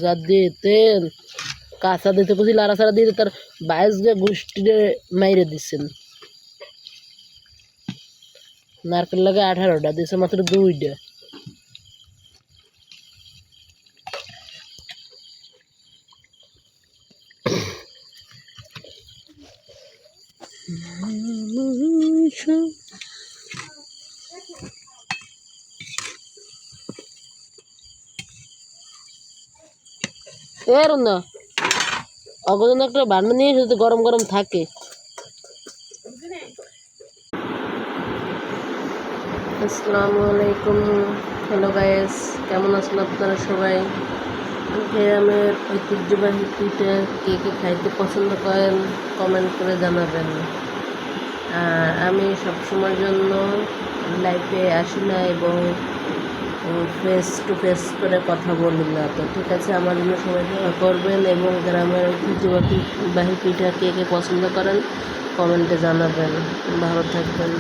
যা দিতেন কাঁচা দিতে বুঝি লাড়া ছাড়া দিয়ে তার 22 গোষ্ঠী মাইরে দিচ্ছেন। নারকেল লাগে 18টা দিছে মাত্র 2টা। এর না অগজন একটা বান্না নিয়ে যাতে গরম গরম থাকে। আসসালামু আলাইকুম, হ্যালো গাইস, কেমন আছেন আপনারা সবাই? গ্রামের ঐতিহ্যবাহী পিঠা কে কে খাইতে পছন্দ করেন কমেন্ট করে জানাবেন। আর আমি সবসময়ের জন্য লাইভে আসি না এবং ফেস টু ফেস করে কথা বলি না, তো ঠিক আছে, আমার জন্য সবাই দোয়া করবেন এবং গ্রামের ঐতিহ্যবাহী পিঠা কে কে পছন্দ করেন কমেন্টে জানাবেন। ভালো থাকবেন।